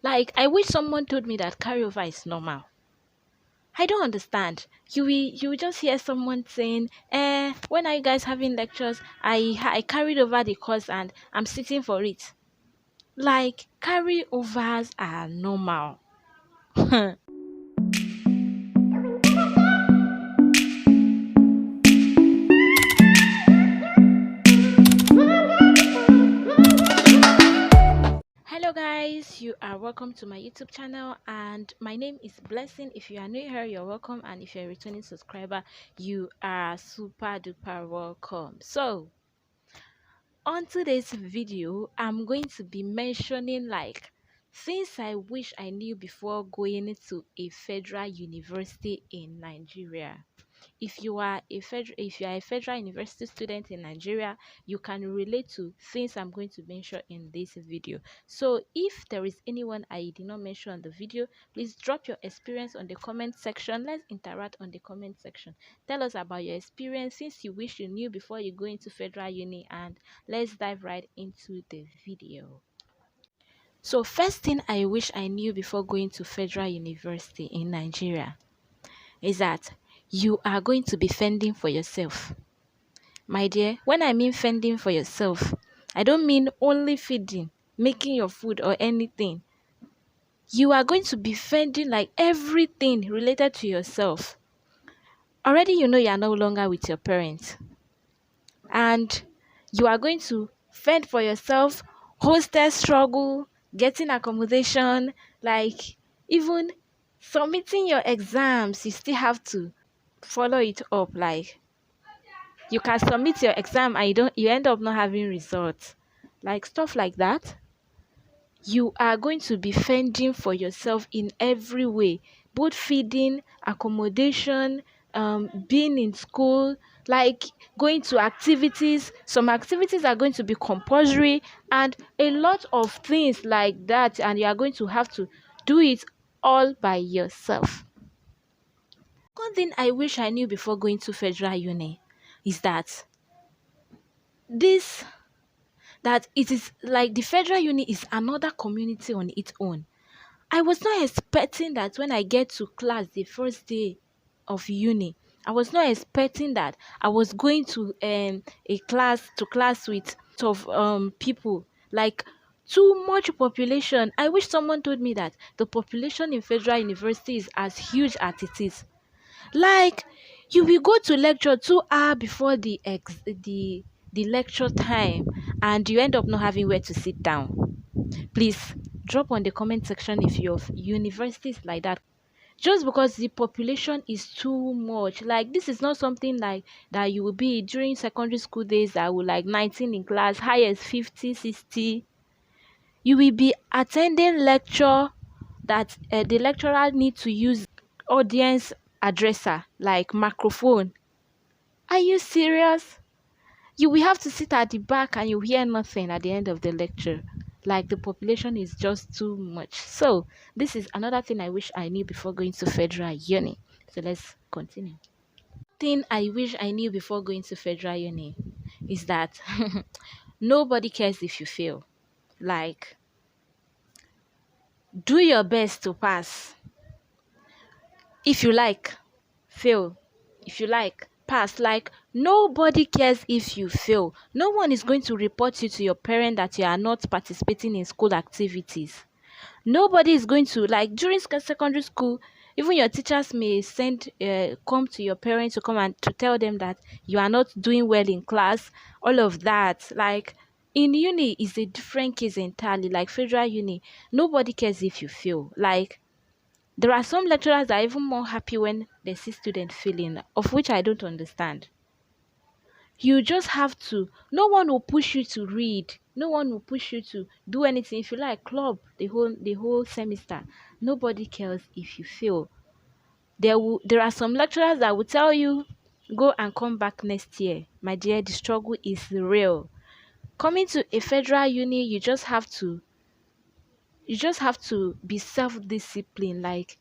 Like, I wish someone told me that carryover is normal. I don't understand. You will just hear someone saying, when are you guys having lectures? I carried over the course and I'm sitting for it. Like, carryovers are normal. Hello guys, you are welcome to my YouTube channel and my name is Blessing. If you are new here, you're welcome, and if you're a returning subscriber, you are super duper welcome. So on today's video, I'm going to be mentioning like things I wish I knew before going to a federal university in Nigeria. If you are a federal university student in Nigeria, you can relate to things I'm going to mention in this video. So if there is anyone I did not mention on the video, please drop your experience on the comment section. Let's interact on the comment section. Tell us about your experience, since you wish you knew before you go into federal uni, and let's dive right into the video. So first thing I wish I knew before going to federal university in Nigeria is that you are going to be fending for yourself. My dear, when I mean fending for yourself, I don't mean only feeding, making your food or anything. You are going to be fending like everything related to yourself. Already you know you are no longer with your parents, and you are going to fend for yourself, hostel struggle, getting accommodation, like even submitting your exams, you still have to follow it up. Like, you can submit your exam and you end up not having results, like stuff like that. You are going to be fending for yourself in every way, both feeding, accommodation, being in school, like going to activities. Some activities are going to be compulsory and a lot of things like that, and you are going to have to do it all by yourself. One thing I wish I knew before going to federal uni is this that it is like the federal uni is another community on its own. I was not expecting that when I get to class the first day of uni. I was not expecting that I was going to a class with of people, like too much population. I wish someone told me that the population in federal university is as huge as it is. Like, you will go to lecture 2 hours before the lecture time, and you end up not having where to sit down. Please drop on the comment section if your university is like that. Just because the population is too much. Like, this is not something like that you will be during secondary school days that will like 19 in class, highest 50, 60. You will be attending lecture that the lecturer need to use audience addresser like microphone. Are you serious? You will have to sit at the back and you hear nothing at the end of the lecture. Like, the population is just too much. So this is another thing I wish I knew before going to federal uni. So let's continue. Thing I wish I knew before going to federal uni is that nobody cares if you fail. Like, do your best to pass. If you like, fail. If you like, pass. Like, nobody cares if you fail. No one is going to report you to your parent that you are not participating in school activities. Nobody is going to, like, during secondary school, even your teachers may come to your parents to come and to tell them that you are not doing well in class, all of that. Like, in uni is a different case entirely. Like, federal uni, nobody cares if you fail. Like, there are some lecturers that are even more happy when they see students failing, of which I don't understand. You just have to, no one will push you to read, no one will push you to do anything. If you like club the whole semester, nobody cares if you fail. There are some lecturers that will tell you go and come back next year. My dear, the struggle is real. Coming to a federal uni, you just have to be self-disciplined. Like,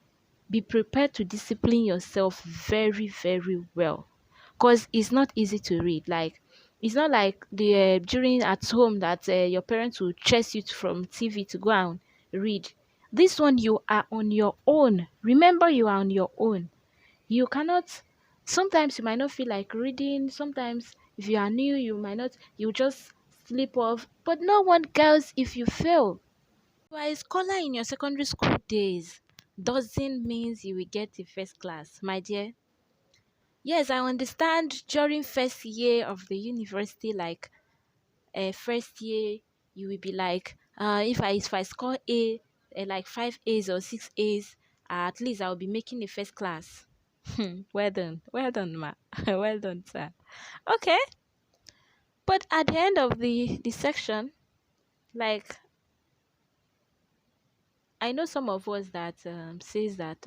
be prepared to discipline yourself very, very well, because it's not easy to read. Like, it's not like the during at home that your parents will chase you from TV to go and read. This one, you are on your own. Remember, you are on your own. You cannot, sometimes you might not feel like reading. Sometimes if you are new, you might not, you just slip off. But no one cares if you fail. You are a scholar in your secondary school days doesn't mean you will get a first class, my dear. Yes, I understand during first year of the university, like first year, you will be like, if I score like 5 A's or 6 A's, at least I'll be making a first class. Well done, ma. Well done, sir. Okay, but at the end of the section, like, I know some of us that says that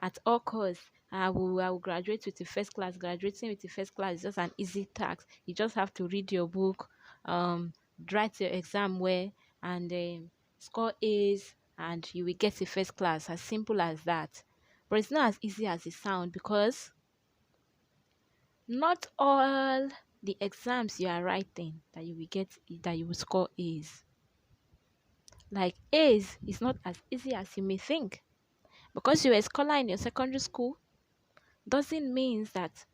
at all costs I will graduate with the first class. Graduating with the first class is just an easy task. You just have to read your book, um, write your exam well, and score A's, and you will get a first class. As simple as that. But it's not as easy as it sounds, because not all the exams you are writing that you will score A's. Like, A's is not as easy as you may think. Because you're a scholar in your secondary school doesn't mean that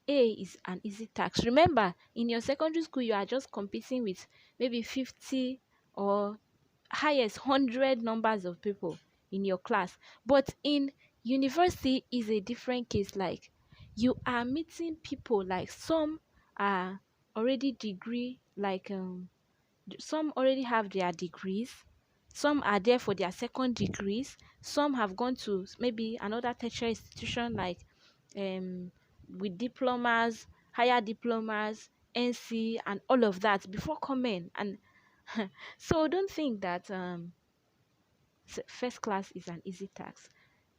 A is an easy task. Remember, in your secondary school, you are just competing with maybe 50 or highest 100 numbers of people in your class. But in university is a different case. Like, you are meeting people, like some are already degree, like some already have their degrees, some are there for their second degrees, some have gone to maybe another tertiary institution, like um with diplomas, higher diplomas, NC and all of that before coming. And so don't think that first class is an easy task.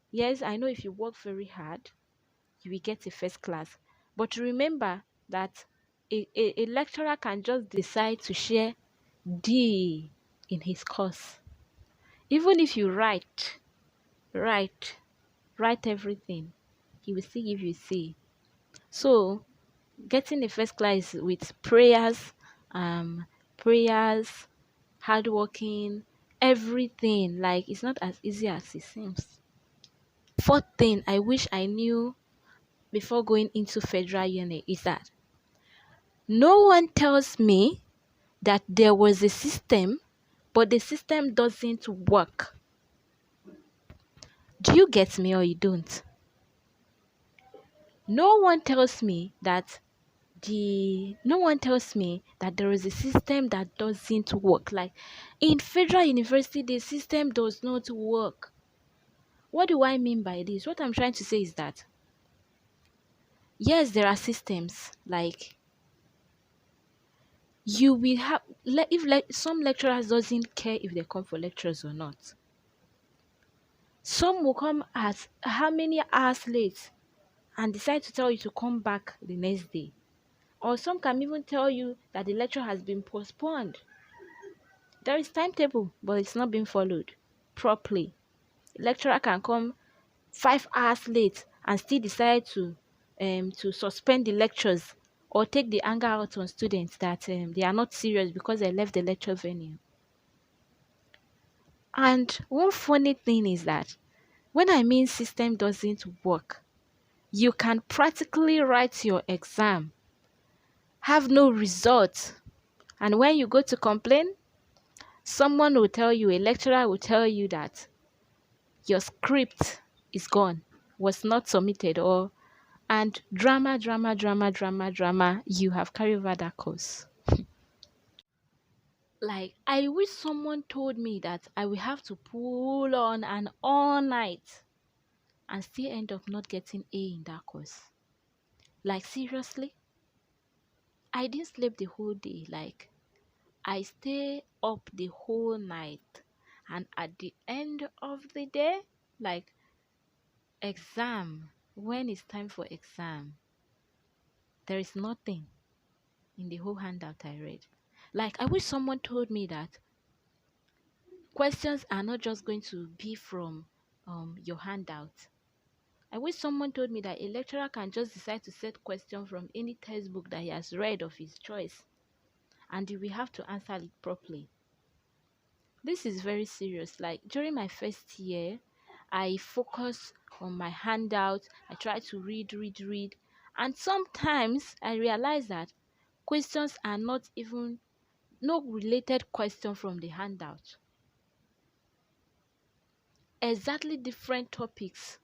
Yes, I know if you work very hard you will get a first class, but remember that a lecturer can just decide to share D in his course. Even if you write, write everything, he will still give you C. So getting a first class with um, prayers, hard working, everything, like, it's not as easy as it seems. Fourth thing I wish I knew before going into federal uni is that no one tells me that there was a system, but the system doesn't work. Do you get me or you don't? No one tells me that there is a system that doesn't work. Like, in federal university, the system does not work. What do I mean by this? What I'm trying to say is that yes, there are systems, like, you will have if some lecturers doesn't care if they come for lectures or not. Some will come at how many hours late and decide to tell you to come back the next day. Or some can even tell you that the lecture has been postponed. There is timetable, but it's not being followed properly. The lecturer can come 5 hours late and still decide to suspend the lectures or take the anger out on students that they are not serious because they left the lecture venue. And one funny thing is that when I mean system doesn't work, you can practically write your exam, have no result, and when you go to complain, someone will tell you, a lecturer will tell you that your script is gone, was not submitted, or and drama, you have carried over that course. Like, I wish someone told me that I will have to pull on an all night and still end up not getting A in that course. Like, seriously? I didn't sleep the whole day. Like, I stay up the whole night, and at the end of the day, like, exam, when it's time for exam, there is nothing in the whole handout I read. Like, I wish someone told me that questions are not just going to be from your handout. I wish someone told me that a lecturer can just decide to set question from any textbook that he has read of his choice, and we have to answer it properly. This is very serious. Like during my first year, I focus on my handout. I try to read, and sometimes I realize that questions are not even no related question from the handout. Exactly different topics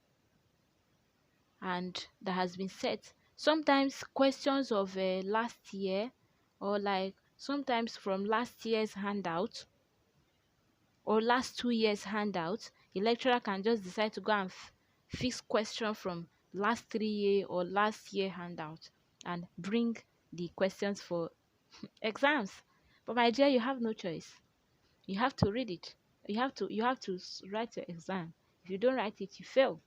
and that has been set. Sometimes questions of last year, or like sometimes from last year's handout or last 2 years handout. The lecturer can just decide to go and fix question from last 3 year or last year handout and bring the questions for exams. But my dear, you have no choice. You have to read it. You have to write your exam. If you don't write it, you fail.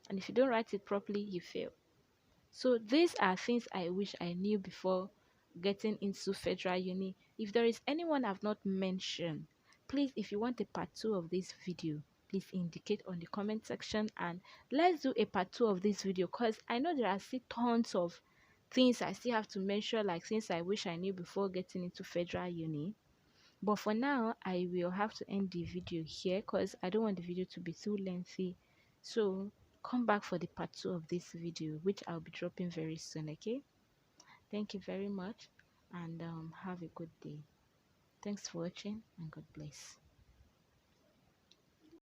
And if you don't write it properly, you fail. So these are things I wish I knew before getting into federal uni. If there is anyone I've not mentioned, please, if you want a part 2 of this video, please indicate on the comment section and let's do a part 2 of this video, because I know there are still tons of things I still have to mention, like things I wish I knew before getting into federal uni. But for now, I will have to end the video here because I don't want the video to be too lengthy. So come back for the part 2 of this video, which I'll be dropping very soon. Okay, thank you very much, and have a good day. Thanks for watching, and God bless.